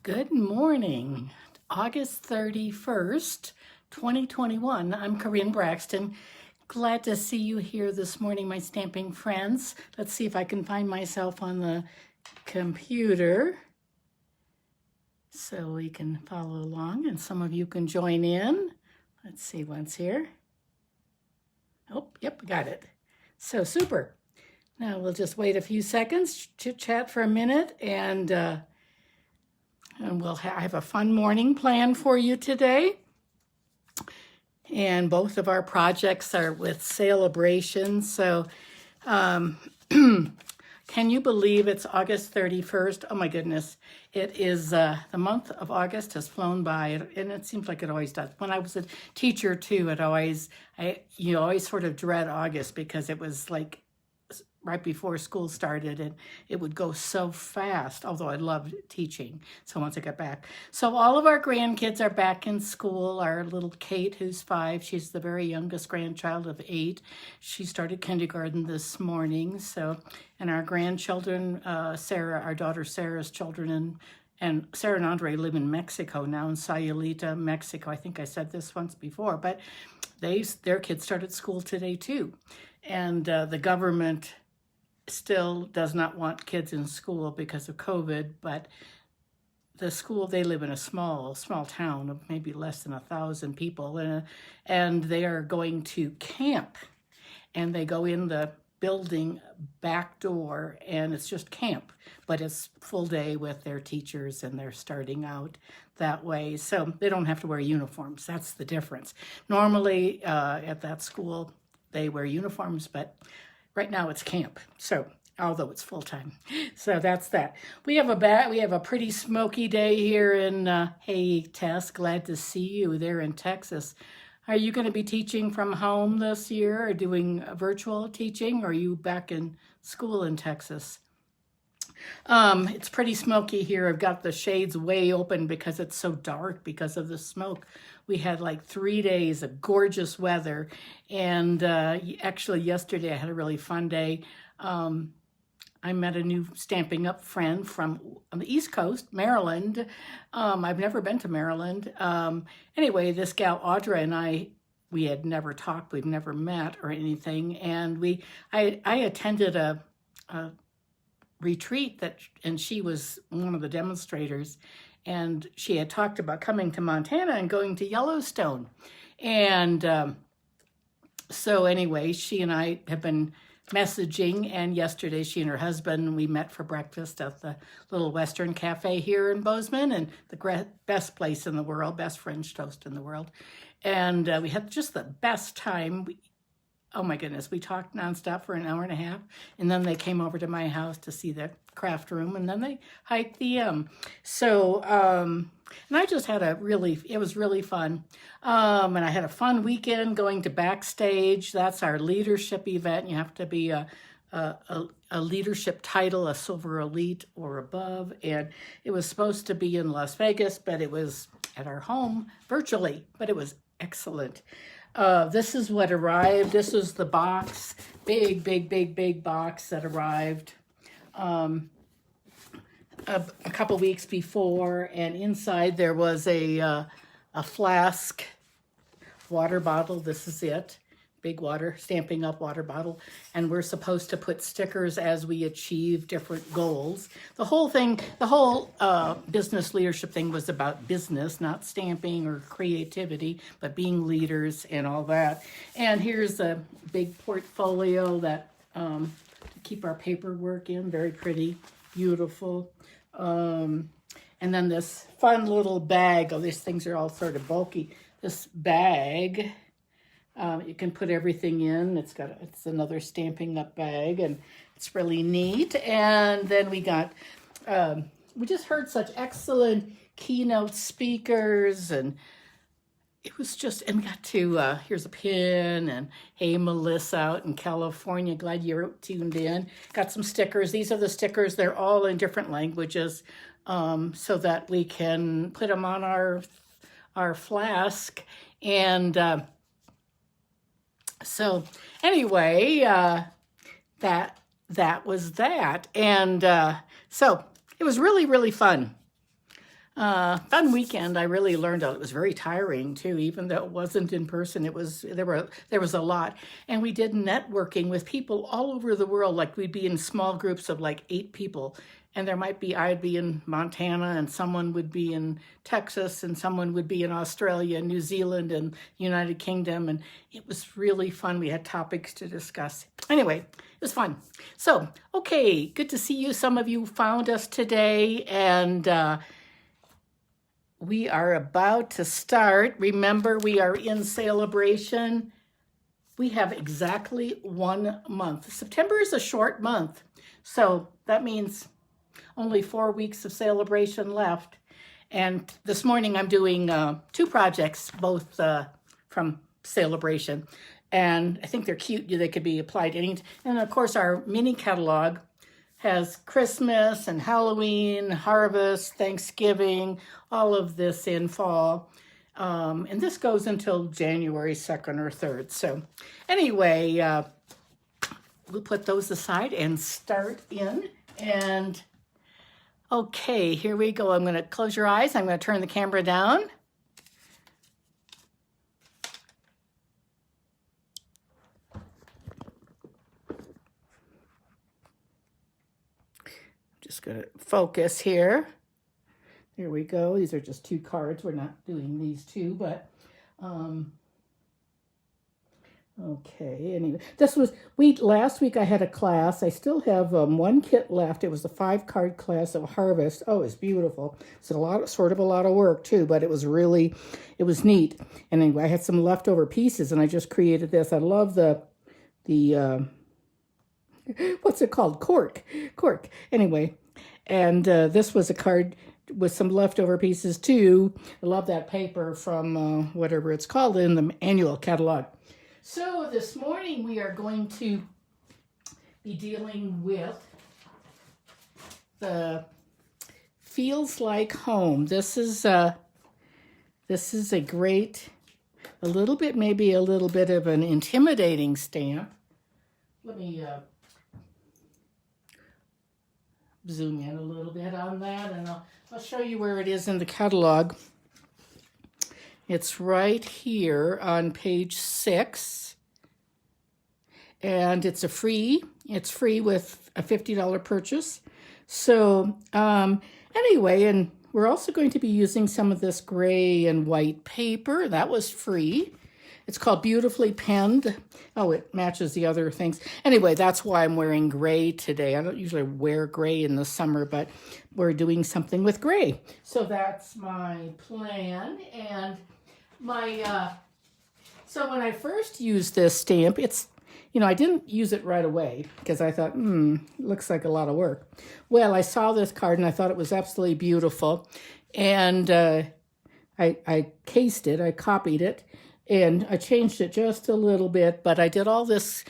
Good morning, August 31st, 2021. I'm Corinne Braxton. Glad to see you here this morning, my stamping friends. Let's see if I can find myself on the computer so we can follow along and some of you can join in. Let's see what's here. Oh, yep, got it. So super. Now we'll just wait a few seconds, chit-chat for a minute, and we'll have a fun morning planned for you today. And both of our projects are with celebrations. So can you believe it's August 31st? Oh my goodness. It is, the month of August has flown by, and it seems like it always does. When I was a teacher too, you always sort of dread August because it was like right before school started, and it would go so fast, although I loved teaching. So once I got back. So all of our grandkids are back in school. Our little Kate, who's 5, she's the very youngest grandchild of 8. She started kindergarten this morning. So, and our grandchildren, Sarah, our daughter Sarah's children, and Sarah and Andre live in Mexico now, in Sayulita, Mexico. I think I said this once before, but their kids started school today too. And the government still does not want kids in school because of COVID, but the school, they live in a small town of maybe less than 1,000 people, and they are going to camp, and they go in the building back door, and it's just camp, but it's full day with their teachers, and they're starting out that way, so they don't have to wear uniforms. That's the difference. Normally at that school they wear uniforms, but right now it's camp, so although it's full-time. So that's that. We have a pretty smoky day here in hey Tess, glad to see you there in Texas. Are you going to be teaching from home this year or doing virtual teaching, or are you back in school in Texas? It's pretty smoky here. I've got the shades way open because it's so dark because of the smoke. We had like 3 days of gorgeous weather, and actually yesterday I had a really fun day. I met a new Stampin' Up! Friend from on the East Coast, Maryland. I've never been to Maryland. Anyway, this gal Audra and we had never talked, we've never met or anything, and I attended a retreat and she was one of the demonstrators, and she had talked about coming to Montana and going to Yellowstone. And so anyway, she and I have been messaging, and yesterday she and her husband, we met for breakfast at the little Western Cafe here in Bozeman, and the best place in the world, best French toast in the world. And we had just the best time. Oh my goodness, we talked nonstop for an hour and a half, and then they came over to my house to see the craft room, and then they hiked the and I just had it was really fun. And I had a fun weekend going to Backstage. That's our leadership event. You have to be a leadership title, a Silver Elite or above, and it was supposed to be in Las Vegas, but it was at our home virtually, but it was excellent. This is what arrived. This was the box, big box that arrived a couple weeks before, and inside there was a flask, water bottle. This is it. Big Stampin' Up! Water bottle, and we're supposed to put stickers as we achieve different goals. The whole business leadership thing was about business, not stamping or creativity, but being leaders and all that. And here's a big portfolio that to keep our paperwork in, very pretty, beautiful. And then this fun little bag. Oh, these things are all sort of bulky. This bag. You can put everything in. It's another Stampin' Up! Bag, and it's really neat. And then we just heard such excellent keynote speakers, and it was just, and we got to, here's a pin, and hey, Melissa out in California, glad you're tuned in. Got some stickers. These are the stickers. They're all in different languages, so that we can put them on our flask. And so anyway, that was that. And so it was really, really fun. fun weekend. I really learned it was very tiring too, even though it wasn't in person. There was a lot, and we did networking with people all over the world. Like we'd be in small groups of like 8 people, and I'd be in Montana, and someone would be in Texas, and someone would be in Australia, New Zealand, and United Kingdom, and it was really fun. We had topics to discuss. Anyway, it was fun. So, okay, good to see you. Some of you found us today, and we are about to start. Remember, we are in celebration. We have exactly 1 month. September is a short month, so that means only 4 weeks of celebration left. And this morning I'm doing 2 projects, both from celebration. And I think they're cute. They could be applied to any. And of course, our mini catalog has Christmas and Halloween, harvest, Thanksgiving, all of this in fall. And this goes until January 2nd or 3rd. So anyway, we'll put those aside and start in. And okay, here we go. I'm going to close your eyes. I'm going to turn the camera down. Just going to focus here. Here we go. These are just 2 cards. We're not doing these 2, but okay. Anyway, last week I had a class. I still have 1 kit left. It was a 5-card class of harvest. Oh, it's beautiful. It's a lot of work too, but it was neat. And anyway, I had some leftover pieces, and I just created this. I love the what's it called? Cork. Anyway, and this was a card with some leftover pieces too. I love that paper from whatever it's called in the annual catalog. So this morning we are going to be dealing with the Feels Like Home. This is a great, maybe a little bit of an intimidating stamp. Let me zoom in a little bit on that, and I'll show you where it is in the catalog. It's right here on page 6, and it's free with a $50 purchase. So anyway, and we're also going to be using some of this gray and white paper. That was free. It's called Beautifully Penned. Oh, it matches the other things. Anyway, that's why I'm wearing gray today. I don't usually wear gray in the summer, but we're doing something with gray. So that's my plan. And so when I first used this stamp, I didn't use it right away because I thought, looks like a lot of work. Well, I saw this card and I thought it was absolutely beautiful. And I cased it, I copied it, and I changed it just a little bit, but I did all this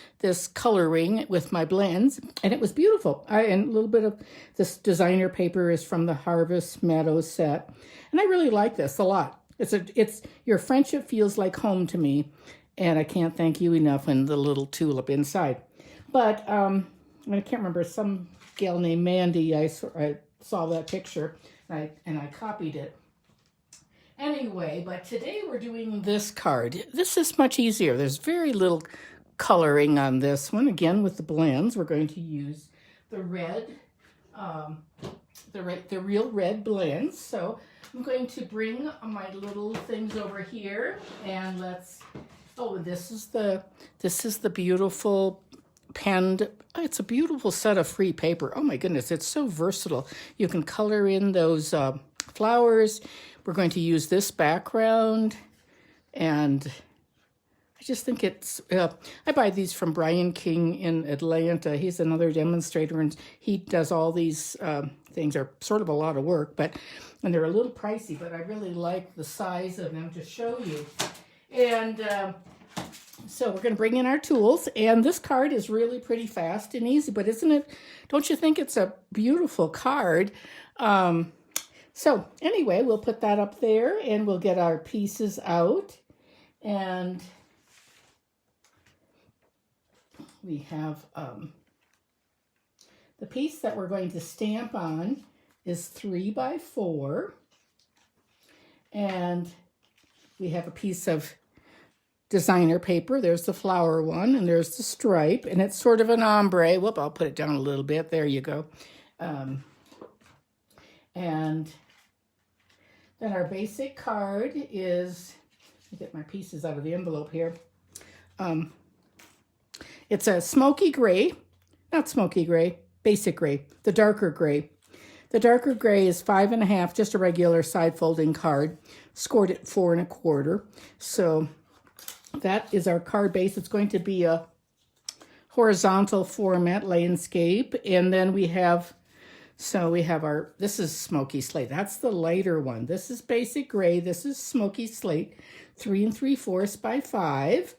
coloring with my blends, and it was beautiful. And a little bit of this designer paper is from the Harvest Meadows set, and I really like this a lot. It's Your Friendship Feels Like Home to me, and I can't thank you enough, and the little tulip inside. But I can't remember, some gal named Mandy, I saw that picture, and I copied it. Anyway, but today we're doing this card. This is much easier. There's very little coloring on this one. Again, with the blends, we're going to use the red, the real red blends. So I'm going to bring my little things over here, and this is the beautiful penned. It's a beautiful set of free paper. Oh my goodness, it's so versatile. You can color in those flowers. We're going to use this background, and I just think it's, I buy these from Brian King in Atlanta. He's another demonstrator, and he does all these things. Are sort of a lot of work, and they're a little pricey, but I really like the size of them to show you. And so we're going to bring in our tools, and this card is really pretty fast and easy, but isn't it? Don't you think it's a beautiful card? So anyway, we'll put that up there, and we'll get our pieces out. And we have the piece that we're going to stamp on is 3 by 4. And we have a piece of designer paper. There's the flower one, and there's the stripe, and it's sort of an ombre. Whoop, I'll put it down a little bit. There you go. And then our basic card is, let me get my pieces out of the envelope here. It's a smoky gray, not smoky gray, basic gray, the darker gray. The darker gray is 5.5, just a regular side folding card, scored at 4 1/4. So that is our card base. It's going to be a horizontal format landscape. And then we have, so we have our, this is smoky slate. That's the lighter one. This is basic gray. This is smoky slate, 3 3/4 by 5.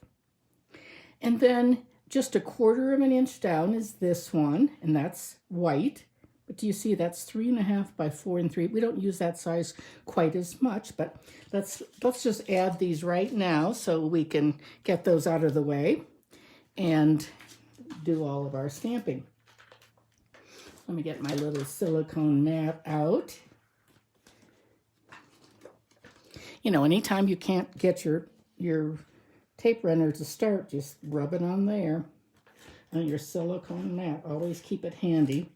And then just 1/4 of an inch down is this one, and that's white. But do you see that's 3.5 by 4 3. We don't use that size quite as much, but let's just add these right now so we can get those out of the way and do all of our stamping. Let me get my little silicone mat out. You know, anytime you can't get your tape runner to start, just rub it on there on your silicone mat. Always keep it handy.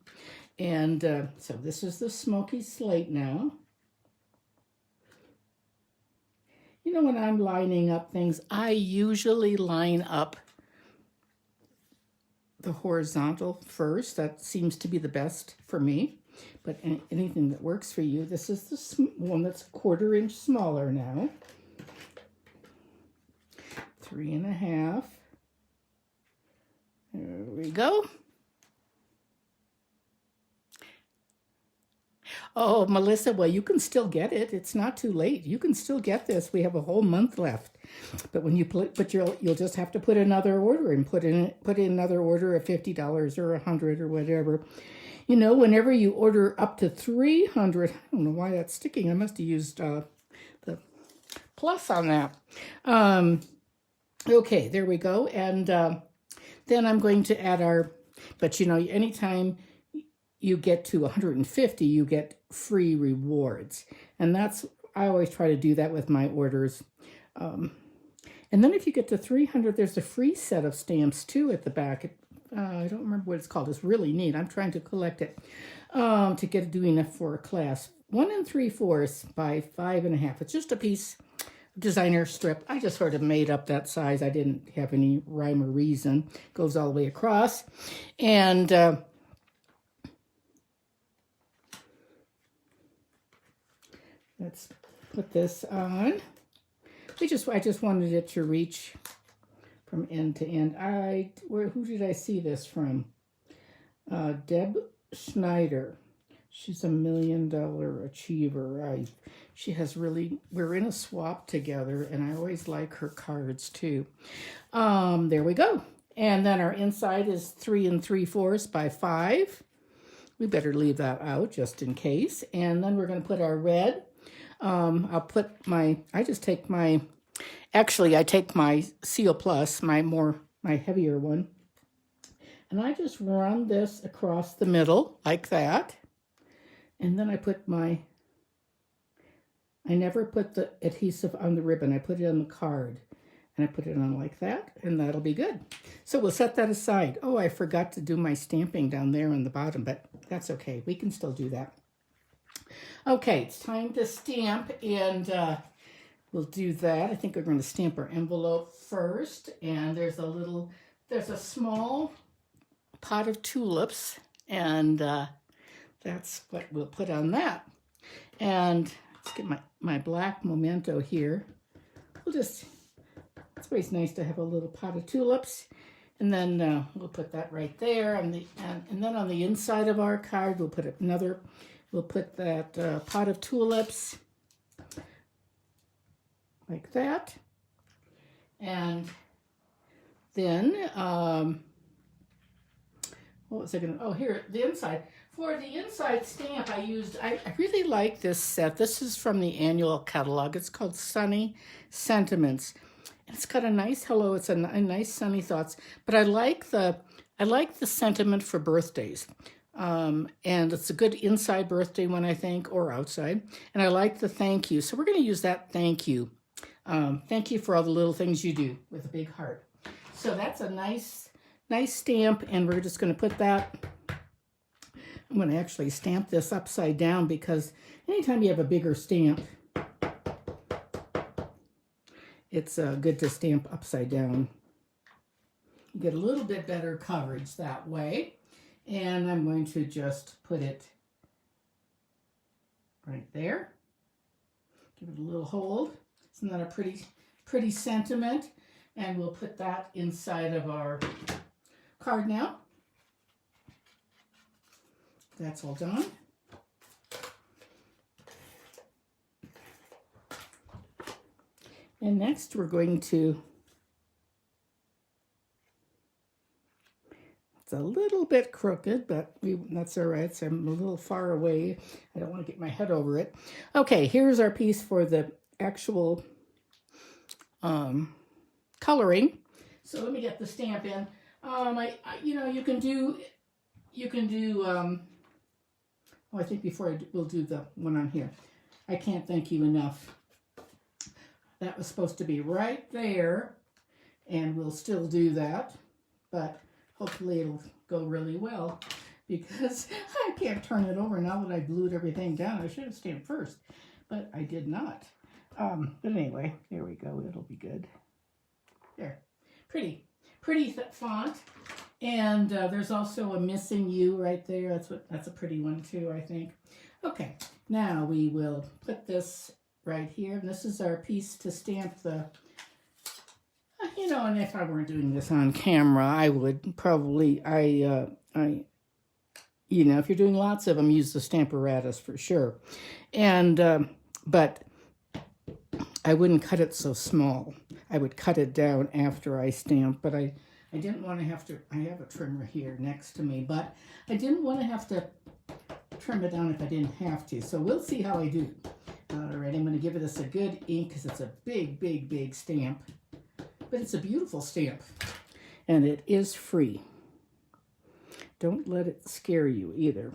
And so this is the smoky slate now. You know, when I'm lining up things, I usually line up the horizontal first. That seems to be the best for me. But anything that works for you. This is the one that's 1/4 inch smaller now. 3.5. There we go. Oh, Melissa, well, you can still get it. It's not too late. You can still get this. We have a whole month left. But when you you'll just have to put another order and put in another order of $50 or $100 or whatever. You know, whenever you order up to 300, I don't know why that's sticking. I must have used the plus on that. Okay, there we go. And then I'm going to add our, but you know, anytime you get to 150, you get free rewards. And that's, I always try to do that with my orders. And then if you get to 300, there's a free set of stamps too at the back. I don't remember what it's called. It's really neat. I'm trying to collect it to get it doing enough for a class. 1 3/4 by 5.5. It's just a piece of designer strip. I just sort of made up that size. I didn't have any rhyme or reason. Goes all the way across. And let's put this on. I just wanted it to reach from end to end. Who did I see this from? Deb Schneider. She's a $1 million achiever. She has really, we're in a swap together, and I always like her cards too. There we go. And then our inside is 3 3/4 by 5. We better leave that out just in case. And then we're going to put our red. I'll put my, I take my Seal Plus, my heavier one, and I just run this across the middle like that. And then I never put the adhesive on the ribbon. I put it on the card, and I put it on like that, and that'll be good. So we'll set that aside. Oh, I forgot to do my stamping down there on the bottom, but that's okay. We can still do that. Okay, it's time to stamp, and we'll do that. I think we're going to stamp our envelope first, and there's a small pot of tulips, and that's what we'll put on that. And let's get my black memento here. It's always nice to have a little pot of tulips, and then we'll put that right there. And then on the inside of our card, we'll put that pot of tulips like that. And then, what was I going to, here, the inside. For the inside stamp, I really like this set. This is from the annual catalog. It's called Sunny Sentiments. And it's got a nice hello. It's a nice sunny thoughts. But I like the sentiment for birthdays. And it's a good inside birthday one, I think, or outside. And I like the thank you. So we're going to use that thank you. Thank you for all the little things you do with a big heart. So that's a nice stamp, and we're just going to put that. I'm going to actually stamp this upside down because anytime you have a bigger stamp, it's good to stamp upside down. You get a little bit better coverage that way. And I'm going to just put it right there. Give it a little hold. Isn't that a pretty sentiment? And we'll put that inside of our card now. That's all done. And next we're going to, it's a little bit crooked, but that's all right. So I'm a little far away. I don't want to get my head over it. Okay, here's our piece for the actual coloring. So let me get the stamp in. You can do. I think before we'll do the one on here. I can't thank you enough. That was supposed to be right there, and we'll still do that, but hopefully it'll go really well because I can't turn it over now that I glued everything down. I should have stamped first, but I did not. But anyway, there we go. It'll be good. There. Pretty font. And there's also a missing U right there. That's a pretty one too, I think. Okay, now we will put this right here. And this is our piece to stamp the, and if I weren't doing this on camera, I would probably, if you're doing lots of them, use the Stamparatus for sure. And, but I wouldn't cut it so small. I would cut it down after I stamp, but I didn't want to have to, I have a trimmer here next to me, but I didn't want to have to trim it down if I didn't have to. So we'll see how I do. All right, I'm going to give this a good ink because it's a big stamp, but it's a beautiful stamp, and it is free. Don't let it scare you either.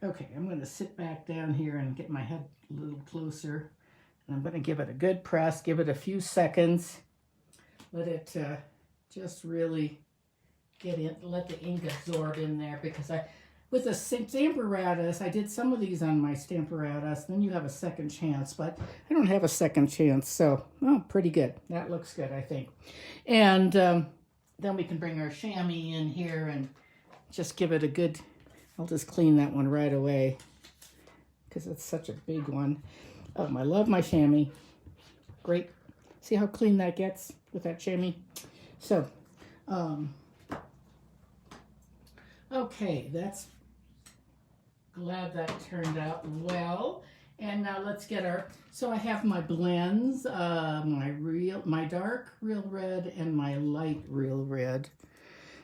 Okay, I'm going to sit back down here and get my head a little closer. And I'm going to give it a good press, give it a few seconds. Let it just really get in, let the ink absorb in there, because with a Stamparatus, I did some of these on my Stamparatus, then you have a second chance, but I don't have a second chance, so, pretty good. That looks good, I think. And then we can bring our chamois in here and just give it a good, I'll just clean that one right away, because it's such a big one. I love my chamois. Great. See how clean that gets with that chamois? So, okay, that's glad that turned out well. And now let's get our, so I have my blends, my dark real red and my light real red.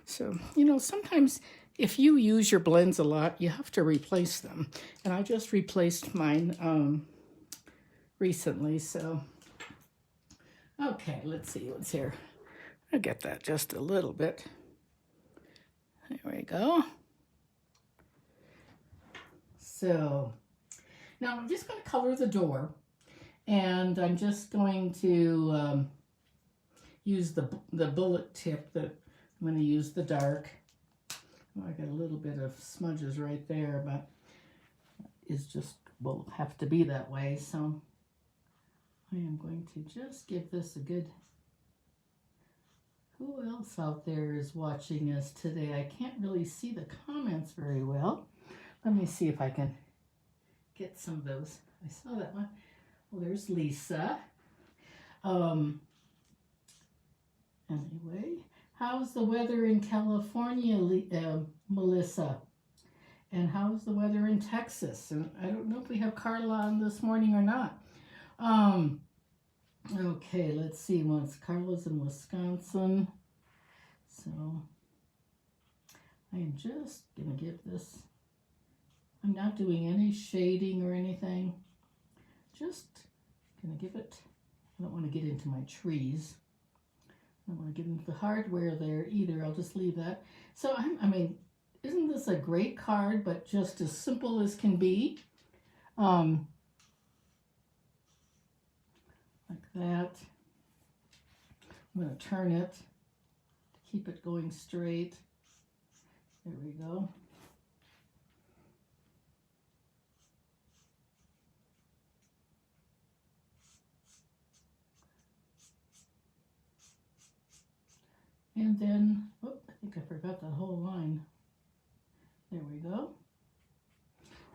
So, sometimes if you use your blends a lot, you have to replace them. And I just replaced mine recently, so. Okay, let's see what's here. I'll get that just a little bit. There we go. So, now I'm just going to color the door, and I'm just going to use the bullet tip that I'm going to use the dark. Oh, I got a little bit of smudges right there, but it's just will have to be that way, so I am going to just give this a good. Who else out there is watching us today? I can't really see the comments very well. Let me see if I can get some of those. I saw that one. Well, there's Lisa. Anyway, how's the weather in California, Melissa? And how's the weather in Texas? And I don't know if we have Carla on this morning or not. Okay, let's see. Carla's in Wisconsin. So I am just going to give this, I'm not doing any shading or anything. Just going to give it, I don't want to get into my trees. I don't want to get into the hardware there either. I'll just leave that. So, I mean, isn't this a great card, but just as simple as can be? Like that. I'm going to turn it to keep it going straight. There we go. And then, oh, I think I forgot that whole line. There we go.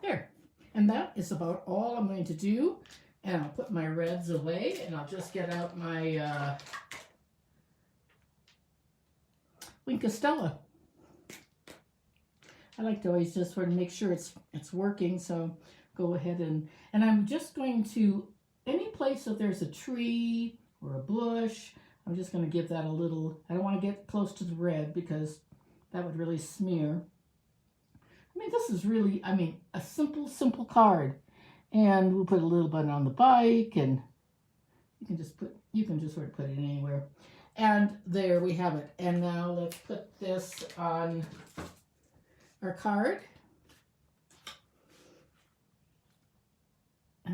There. And that is about all I'm going to do. And I'll put my reds away, and I'll just get out my Wink Estella. I like to always just sort of make sure it's working, so go ahead and I'm just going to, any place that there's a tree or a bush, I'm just going to give that a little, I don't want to get close to the red because that would really smear. I mean, this is really, I mean, a simple card. And we'll put a little bit on the bike, and you can just sort of put it anywhere. And there we have it. And now let's put this on our card. I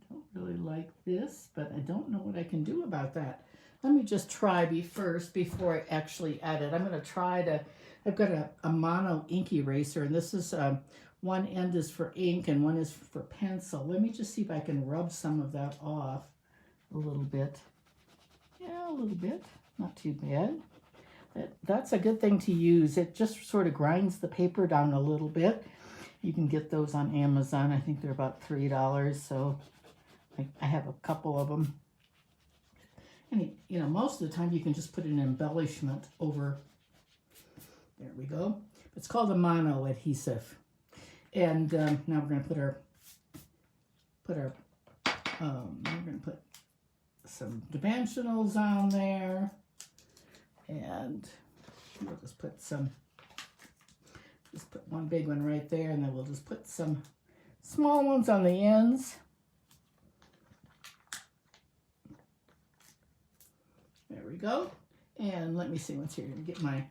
don't really like this, but I don't know what I can do about that. Let me just try first before I actually add it. I'm going to try to, I've got a mono ink eraser, and this is, one end is for ink and one is for pencil. Let me just see if I can rub some of that off a little bit. Yeah, a little bit. Not too bad. That's a good thing to use. It just sort of grinds the paper down a little bit. You can get those on Amazon. I think they're about $3, so I have a couple of them. And you know, most of the time you can just put an embellishment over. There we go. It's called a mono adhesive. And now we're going to we're going to put some dimensionals on there, and we'll just put one big one right there, and then we'll just put some small ones on the ends. There we go. And let me see what's here. Get my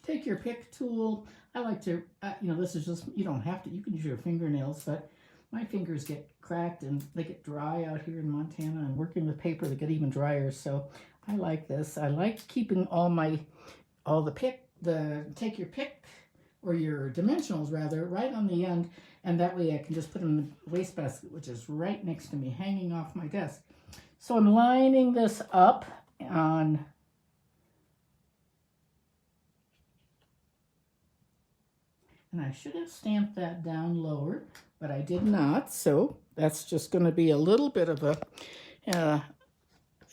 take your pick tool. I like to, you know, this is just, you don't have to, you can use your fingernails, but my fingers get cracked and they get dry out here in Montana, and working with paper, they get even drier. So I like this. I like keeping all the take your pick, or your dimensionals rather, right on the end. And that way I can just put them in the wastebasket, which is right next to me, hanging off my desk. So I'm lining this up on, and I should have stamped that down lower, but I did not. So that's just going to be a little bit of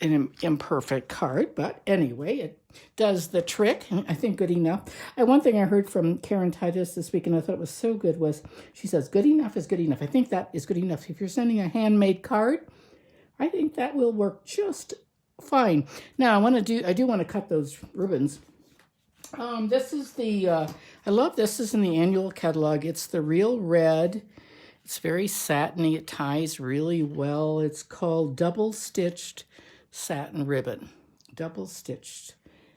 an imperfect card. But anyway, it does the trick. I think good enough. One thing I heard from Karen Titus this week, and I thought was so good, was she says, good enough is good enough. I think that is good enough. If you're sending a handmade card, I think that will work just fine. Now I do want to cut those ribbons. This is the, I love this is in the annual catalog. It's the Real Red. It's very satiny. It ties really well. It's called Double Stitched Satin Ribbon. Double Stitched.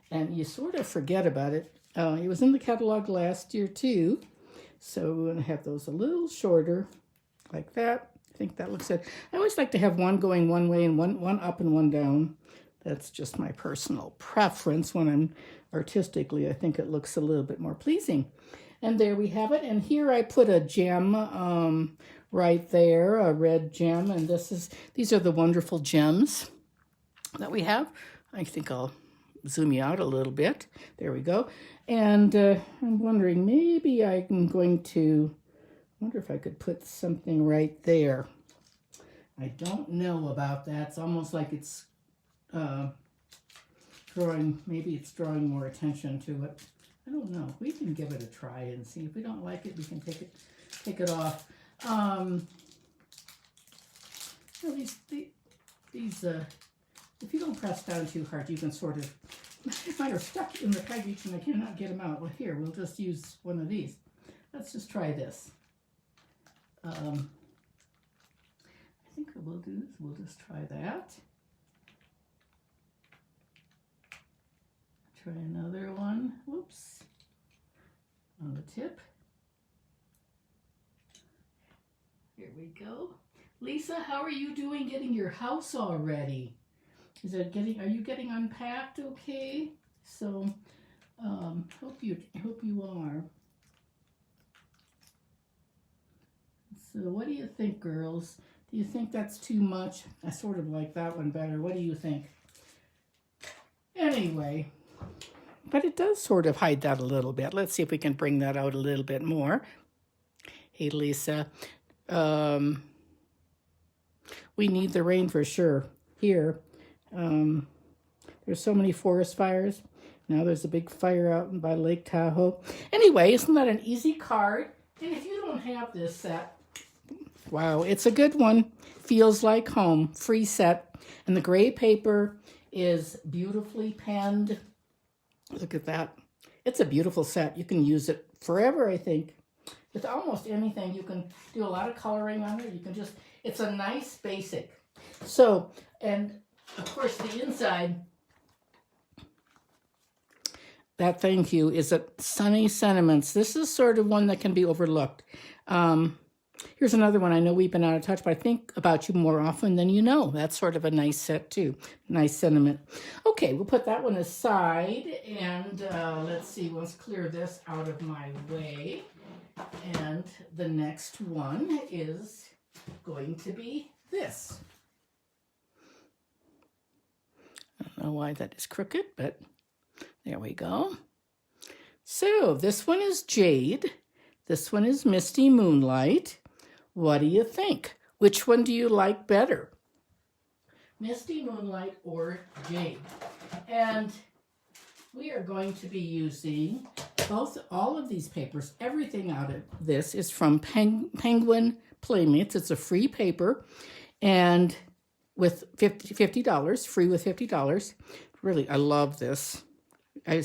And you sort of forget about it. It was in the catalog last year too. So we're going to have those a little shorter like that. I think that looks good. I always like to have one going one way and one up and one down. That's just my personal preference. When I'm artistically, I think it looks a little bit more pleasing. And there we have it. And here I put a gem right there, a red gem. And these are the wonderful gems that we have. I think I'll zoom you out a little bit. There we go. And I'm wondering, maybe I'm going to, wonder if I could put something right there. I don't know about that. It's almost like it's maybe it's drawing more attention to it. I don't know. We can give it a try and see. If we don't like it, we can take it off. You know, these if you don't press down too hard, you can sort of, mine are stuck in the package and I cannot get them out. Well, here, we'll just use one of these. Let's just try this. I think what we'll do is we'll just try that. Try another one. Whoops. on the tip. Here we go. Lisa, how are you doing getting your house all ready? Are you getting unpacked okay? So, hope you are. So what do you think, girls? Do you think that's too much? I sort of like that one better. What do you think? Anyway, but it does sort of hide that a little bit. Let's see if we can bring that out a little bit more. Hey, Lisa. We need the rain for sure here. There's so many forest fires. Now there's a big fire out by Lake Tahoe. Anyway, isn't that an easy card? And if you don't have this set, wow, it's a good one. Feels like home. Free set. And the gray paper is beautifully penned. Look at that. It's a beautiful set. You can use it forever, I think. With almost anything, you can do a lot of coloring on it. You can just, it's a nice basic. So, and of course the inside, that thank you is a Sunny Sentiments. This is sort of one that can be overlooked. Here's another one. I know we've been out of touch, but I think about you more often than you know. That's sort of a nice set too. Nice sentiment. Okay, we'll put that one aside, and let's see, let's clear this out of my way. And the next one is going to be this. I don't know why that is crooked, but there we go. So this one is Jade. This one is Misty Moonlight. What do you think? Which one do you like better? Misty Moonlight or Jade? And we are going to be using all of these papers. Everything out of this is from Penguin Playmates. It's a free paper and with $50, free with $50. Really, I love this. I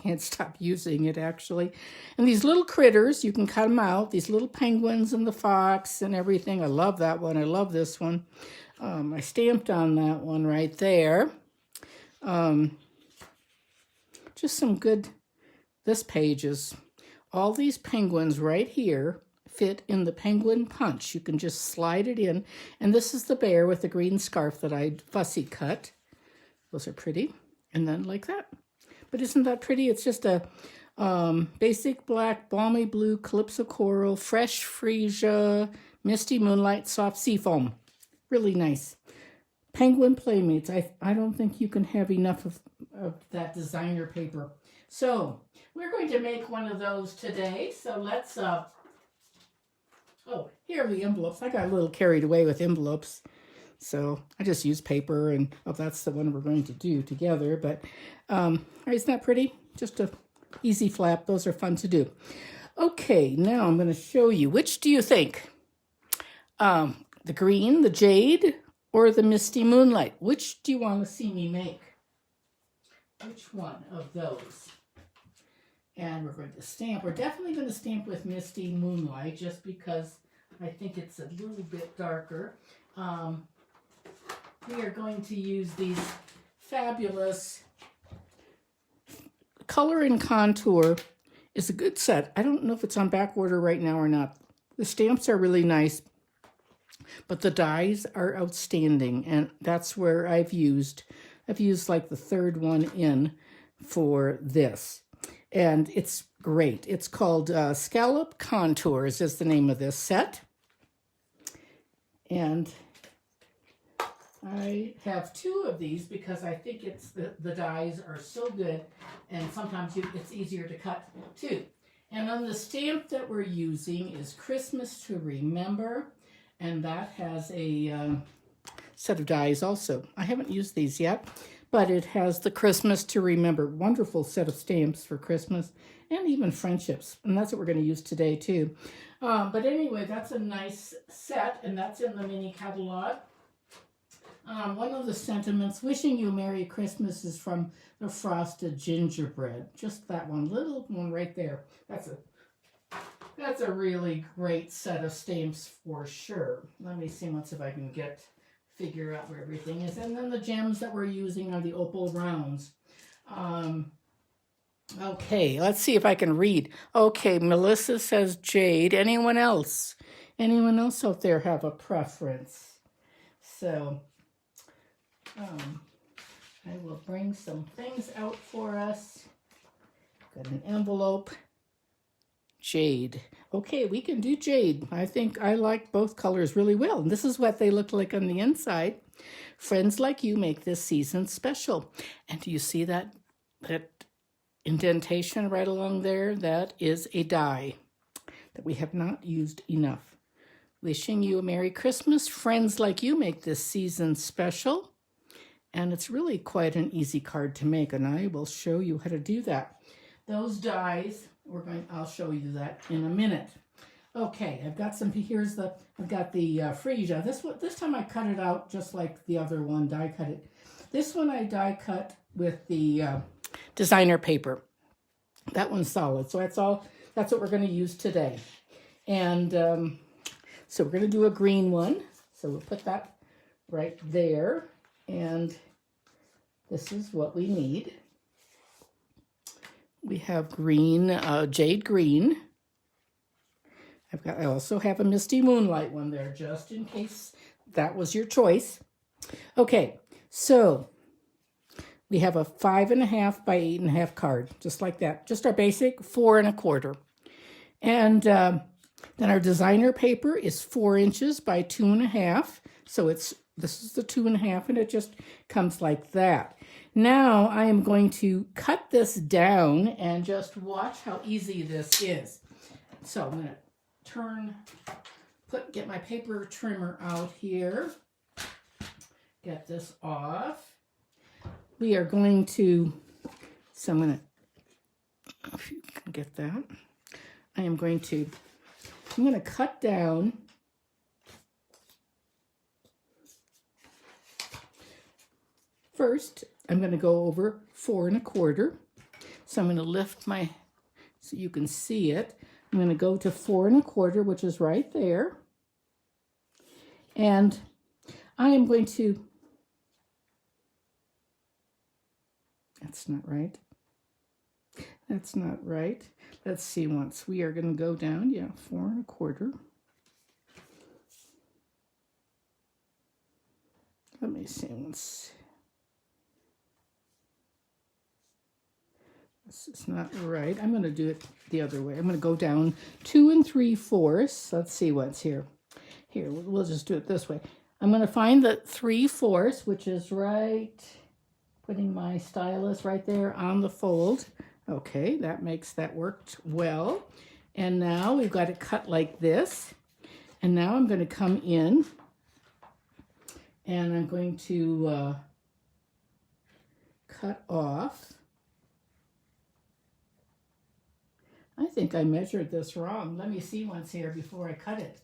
can't stop using it actually. And these little critters, you can cut them out. These little penguins and the fox and everything. I love that one. I love this one. I stamped on that one right there. Just some good, this page is, all these penguins right here fit in the penguin punch. You can just slide it in. And this is the bear with the green scarf that I fussy cut. Those are pretty. And then like that. But isn't that pretty? It's just a basic black, balmy blue, calypso coral, fresh freesia, misty moonlight, soft sea foam. Really nice. Penguin Playmates. I don't think you can have enough of that designer paper. So we're going to make one of those today. So let's, oh, here are the envelopes. I got a little carried away with envelopes. So I just use paper, and that's the one we're going to do together. But isn't that pretty? Just a easy flap. Those are fun to do. Okay, now I'm going to show you. Which do you think? The green, the jade, or the misty moonlight? Which do you want to see me make? Which one of those? And we're going to stamp. We're definitely going to stamp with misty moonlight just because I think it's a little bit darker. We are going to use these fabulous Color and Contour is a good set. I don't know if it's on back order right now or not. The stamps are really nice, but the dies are outstanding, and that's where I've used like the third one in for this, and it's great. It's called Scallop Contours is the name of this set, and I have two of these because I think it's the dies are so good, and sometimes it's easier to cut too. And on the stamp that we're using is Christmas to Remember, and that has a set of dies also. I haven't used these yet, but it has the Christmas to Remember. Wonderful set of stamps for Christmas and even friendships, and that's what we're going to use today too. But anyway, that's a nice set, and that's in the mini catalog. One of the sentiments, wishing you Merry Christmas, is from the Frosted Gingerbread. Just that one, little one right there. That's a really great set of stamps for sure. Let me see once if I can figure out where everything is. And then the gems that we're using are the opal rounds. Okay, let's see if I can read. Okay, Melissa says jade. Anyone else? Anyone else out there have a preference? So, I will bring some things out for us. Got an envelope. Jade. Okay, we can do jade. I think I like both colors really well. And this is what they look like on the inside. Friends like you make this season special. And do you see that indentation right along there? That is a die that we have not used enough. Wishing you a Merry Christmas. Friends like you make this season special. And it's really quite an easy card to make, and I will show you how to do that. Those dies, I'll show you that in a minute. Okay, I've got the freesia. This time I cut it out just like the other one, die cut it. This one I die cut with the designer paper. That one's solid, so that's what we're going to use today. And so we're going to do a green one. So we'll put that right there. And this is what we need. We have green, jade green. I also have a Misty Moonlight one there, just in case that was your choice. Okay, so we have a 5.5 by 8.5 card, just like that. Just our basic 4 1/4. And then our designer paper is 4 inches by 2.5. So this is the 2.5, and it just comes like that. Now I am going to cut this down and just watch how easy this is. So I'm going to get my paper trimmer out here. Get this off. We are going to, so I'm going to, if you can get that, I'm going to cut down. First, I'm going to go over 4 1/4. So I'm going to lift so you can see it. I'm going to go to 4 1/4, which is right there. And I am going to, that's not right. That's not right. Let's see once. We are going to go down, 4 1/4. Let me see once. This is not right. I'm going to do it the other way. I'm going to go down 2 3/4. Let's see what's here. Here, we'll just do it this way. I'm going to find the 3/4, which is right, putting my stylus right there on the fold. Okay, that worked well. And now we've got it cut like this. And now I'm going to come in and I'm going to cut off. I think I measured this wrong. Let me see once here before I cut it.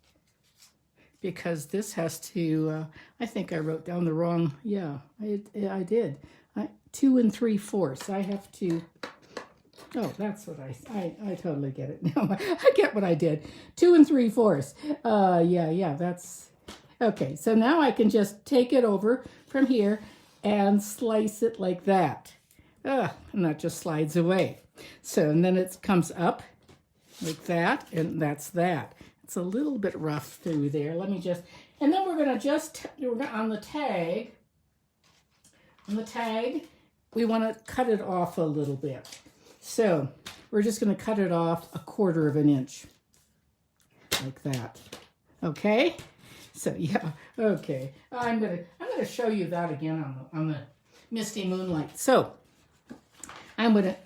Because this has to, I think I wrote down the wrong, I did. 2 3/4. I have to, that's what I totally get it now. I get what I did. 2 3/4. That's, okay. So now I can just take it over from here and slice it like that. And that just slides away. So, and then it comes up like that, and that's that. It's a little bit rough through there. Let me just, and then we're going to on the tag, we want to cut it off a little bit. So we're just going to cut it off 1/4 inch, like that. Okay? So okay. I'm gonna show you that again on the Misty Moonlight. So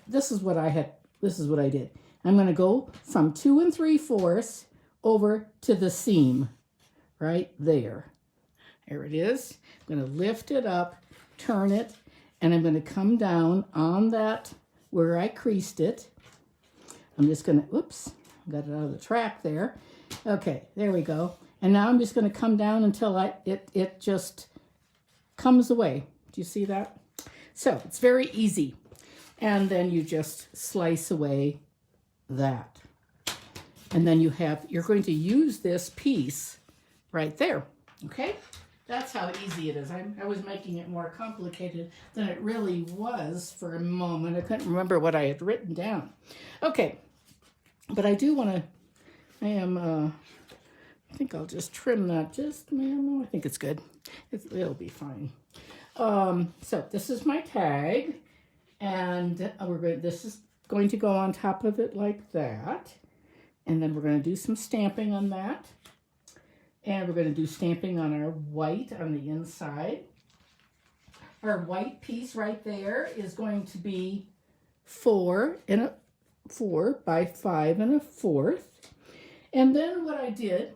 this is what I did. I'm going to go from 2 3/4 over to the seam right there. There it is. I'm going to lift it up, turn it, and I'm going to come down on that where I creased it. I'm just going to, oops, got it out of the track there. Okay, there we go. And now I'm just going to come down until it just comes away. Do you see that? So it's very easy. And then you just slice away that. And then you're going to use this piece right there. Okay? That's how easy it is. I was making it more complicated than it really was for a moment. I couldn't remember what I had written down. Okay, but I do want to, I think I'll just trim that just, I think it's good. It'll be fine. So this is my tag, and this is going to go on top of it like that. And then we're going to do some stamping on that. And we're going to do stamping on our white on the inside. Our white piece right there is going to be 4 by 5 1/4. And then what I did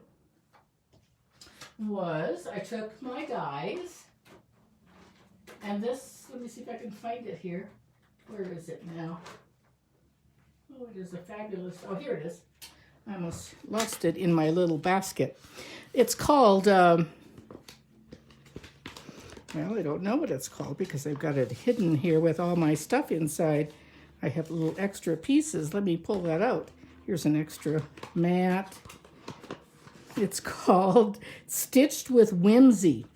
was I took my dies, and this, let me see if I can find it here. Where is it now? Oh, it is a fabulous, oh, here it is. I almost lost it in my little basket. It's called, well, I don't know what it's called because I've got it hidden here with all my stuff inside. I have little extra pieces. Let me pull that out. Here's an extra mat. It's called Stitched with Whimsy.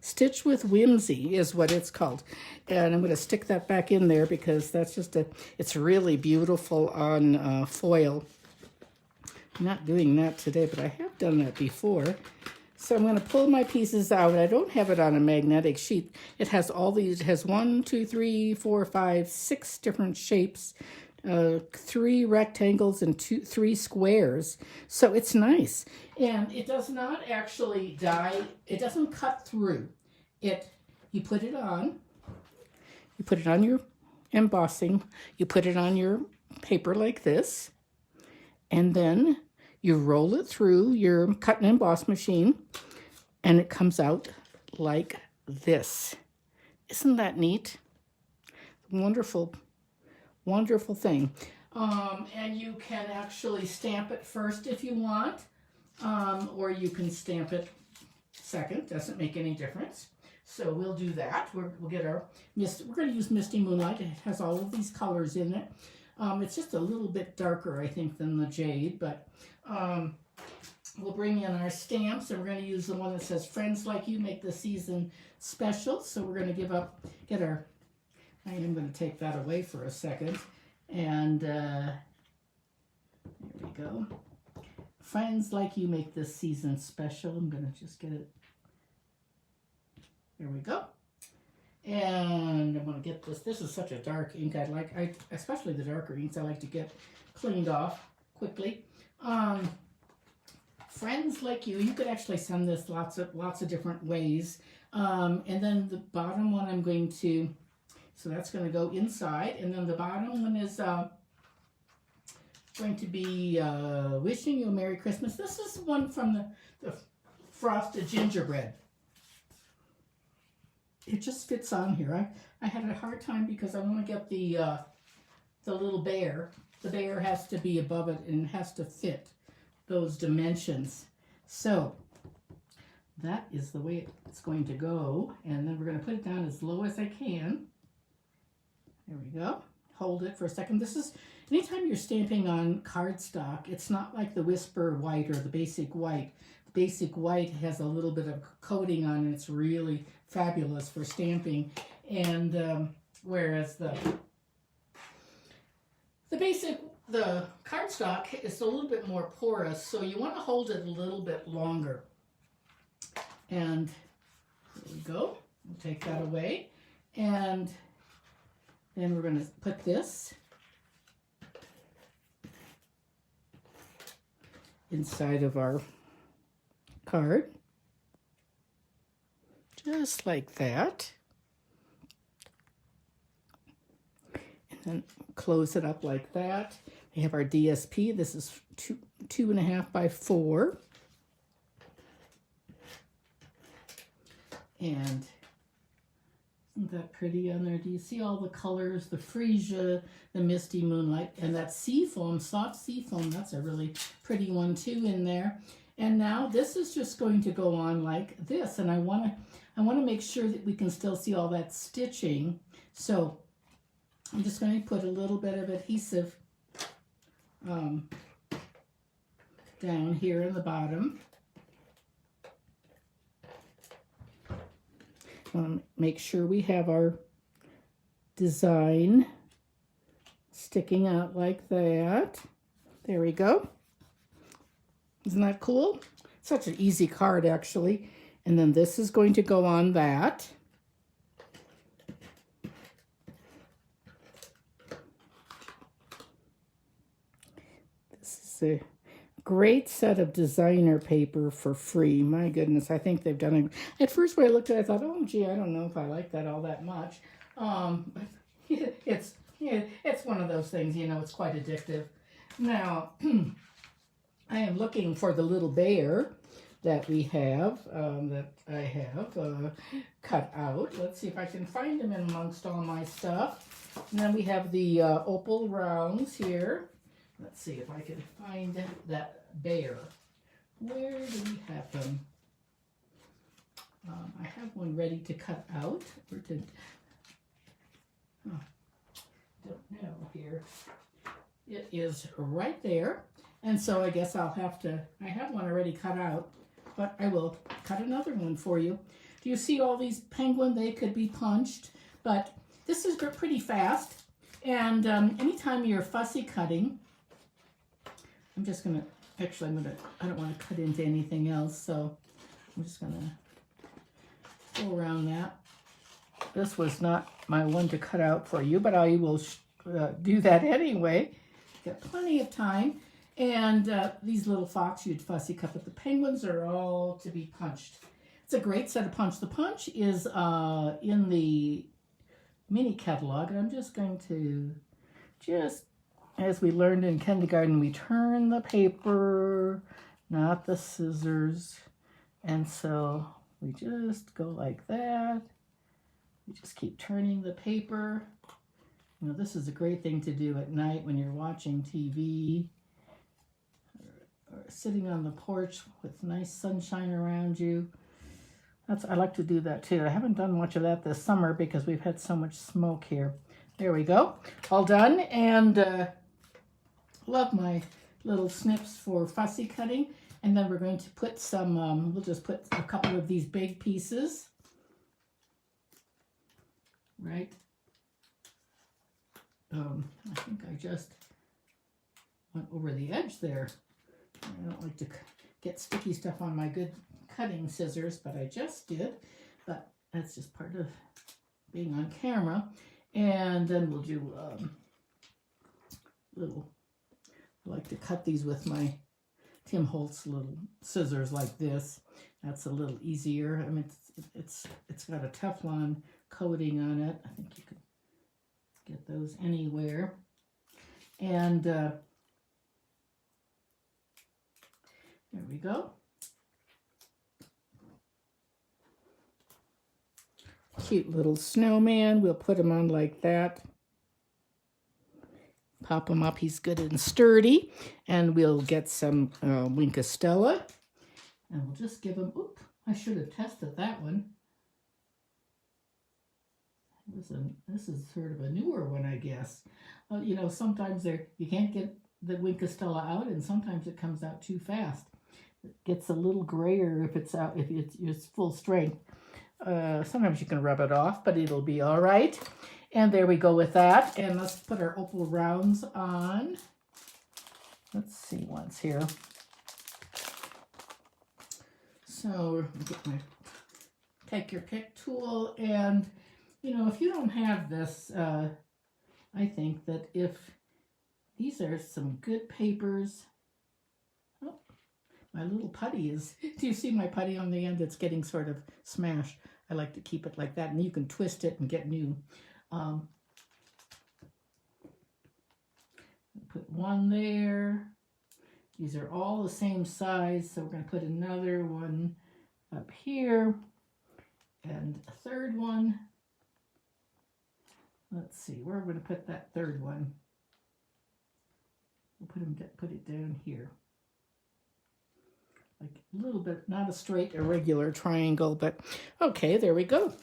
Stitched with Whimsy is what it's called. And I'm going to stick that back in there because that's just it's really beautiful on foil. I'm not doing that today, but I have done that before. So I'm going to pull my pieces out. I don't have it on a magnetic sheet. It has all these, it has 1, 2, 3, 4, 5, 6 different shapes, 3 rectangles and 3 squares. So it's nice. And it does not actually die. It doesn't cut through. You put it on. You put it on your embossing. You put it on your paper like this. And then you roll it through your cut and emboss machine, and it comes out like this. Isn't that neat? Wonderful, wonderful thing. And you can actually stamp it first if you want, or you can stamp it second. Doesn't make any difference. So we'll do that. We'll get our we're going to use Misty Moonlight. It has all of these colors in it. It's just a little bit darker, I think, than the jade, but we'll bring in our stamps, and we're going to use the one that says "Friends Like You Make the Season Special." So we're going to I am going to take that away for a second, and there we go. Friends Like You Make this season special. I'm going to just get it. There we go. And I'm going to get this. This is such a dark ink. Especially the darker inks, I like to get cleaned off quickly. Friends Like You could actually send this lots of different ways. And then the bottom one I'm going to, so that's going to go inside. And then the bottom one is going to be Wishing You a Merry Christmas. This is one from the Frosted Gingerbread. It just fits on here. I had a hard time because I want to get the little bear. The bear has to be above it and has to fit those dimensions. So that is the way it's going to go. And then we're going to put it down as low as I can. There we go. Hold it for a second. This is, anytime you're stamping on cardstock, it's not like the Whisper White or the Basic White. The Basic White has a little bit of coating on it. It's really fabulous for stamping. And whereas the cardstock is a little bit more porous, so you want to hold it a little bit longer. And there we go. We'll take that away. And then we're going to put this inside of our card. Just like that. And then close it up like that. We have our DSP. This is 2.5 by 4. And isn't that pretty on there? Do you see all the colors? The Freesia, the Misty Moonlight, and that seafoam, soft seafoam. That's a really pretty one too in there. And now this is just going to go on like this. And I want to make sure that we can still see all that stitching. So I'm just going to put a little bit of adhesive down here in the bottom. want to make sure we have our design sticking out like that. There we go. Isn't that cool? Such an easy card, actually. And then this is going to go on that. This is a great set of designer paper for free. My goodness, I think they've done it. At first, when I looked at it, I thought, oh, gee, I don't know if I like that all that much. It's one of those things, you know, it's quite addictive. Now, I am looking for the little bear that we have, that I have cut out. Let's see if I can find him in amongst all my stuff. And then we have the opal rounds here. Let's see if I can find that bear. Where do we have him? I have one ready to cut out. Or to, don't know here. It is right there. And so I guess I'll have to, I have one already cut out, but I will cut another one for you. Do you see all these penguin? They could be punched, but this is pretty fast. And anytime you're fussy cutting, I'm just going to, actually I don't want to cut into anything else, so I'm just going to go around that. This was not my one to cut out for you, but I will do that anyway. Got plenty of time. And these little fox you'd fussy cut, but the penguins are all to be punched. It's a great set of punch. The punch is in the mini catalog, and I'm just going to, as we learned in kindergarten, we turn the paper, not the scissors. And so we just go like that. You just keep turning the paper. You know, this is a great thing to do at night when you're watching TV. Or sitting on the porch with nice sunshine around you. I like to do that too. I haven't done much of that this summer because we've had so much smoke here. There we go. All done. And love my little snips for fussy cutting. And then we're going to put some, we'll just put a couple of these big pieces. Right. I think I just went over the edge there. I don't like to get sticky stuff on my good cutting scissors, but I just did. But that's just part of being on camera. And then we'll do I like to cut these with my Tim Holtz little scissors like this. That's a little easier. I mean, it's got a Teflon coating on it. I think you could get those anywhere. And there we go. Cute little snowman. We'll put him on like that. Pop him up. He's good and sturdy. And we'll get some Wink of Stella. And we'll just give him, oop, I should have tested that one. This is sort of a newer one, I guess. You know, sometimes you can't get the Wink of Stella out, and sometimes it comes out too fast. It gets a little grayer if it's out, if it's full strength. Sometimes you can rub it off, but it'll be all right. And there we go with that. And let's put our opal rounds on. Let's see once here. So get my take your pick tool, and you know, if you don't have this, I think that if these are some good papers. Oh, my little putty is, do you see my putty on the end? It's getting sort of smashed. I like to keep it like that, and you can twist it and get new. Put one there. These are all the same size, so we're going to put another one up here, and a third one. Let's see, where are we going to put that third one? We'll put it down here. Like a little bit, not a straight, irregular triangle, but okay, there we go.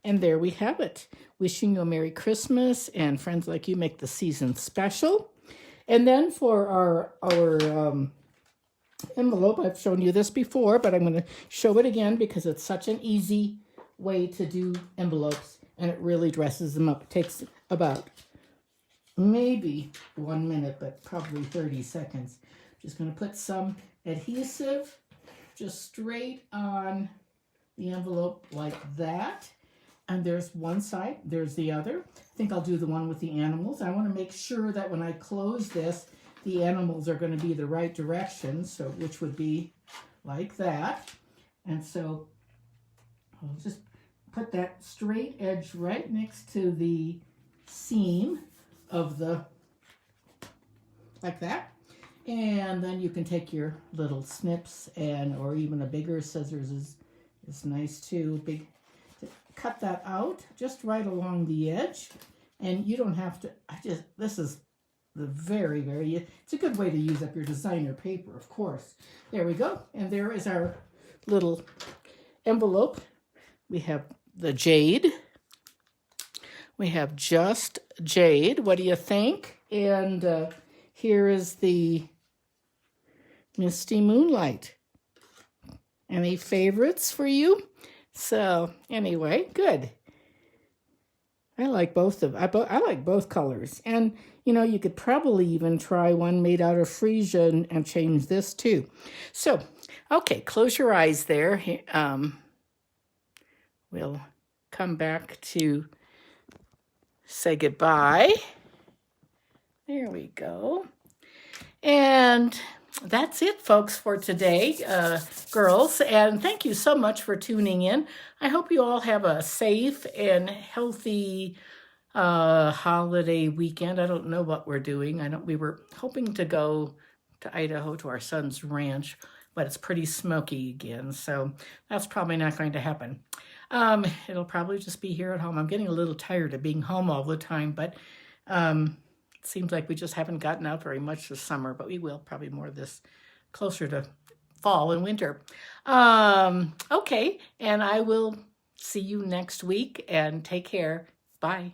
And there we have it. Wishing you a Merry Christmas, and friends like you make the season special. And then for our envelope, I've shown you this before, but I'm going to show it again because it's such an easy way to do envelopes, and it really dresses them up. It takes about maybe 1 minute, but probably 30 seconds. Just going to put some adhesive just straight on the envelope like that. And there's one side, there's the other. I think I'll do the one with the animals. I want to make sure that when I close this, the animals are going to be the right direction, so which would be like that. And so I'll just put that straight edge right next to the seam of the, like that. And then you can take your little snips, and or even a bigger scissors is nice too. Cut that out just right along the edge, and you don't have to. This is the very, it's a good way to use up your designer paper, of course. There we go, and there is our little envelope. We have the jade. We have just jade. What do you think? And here is the Misty Moonlight. Any favorites for you? So anyway, good. I like both of I like both colors. And you know, you could probably even try one made out of freesia and change this too. So, okay, close your eyes there. We'll come back to say goodbye. There we go. And that's it, folks, for today, girls. And thank you so much for tuning in. I hope you all have a safe and healthy holiday weekend. I don't know what we're doing. We were hoping to go to Idaho to our son's ranch, but it's pretty smoky again, so that's probably not going to happen. It'll probably just be here at home. I'm getting a little tired of being home all the time, but it seems like we just haven't gotten out very much this summer, but we will probably more this closer to fall and winter. Okay, and I will see you next week, and take care. Bye.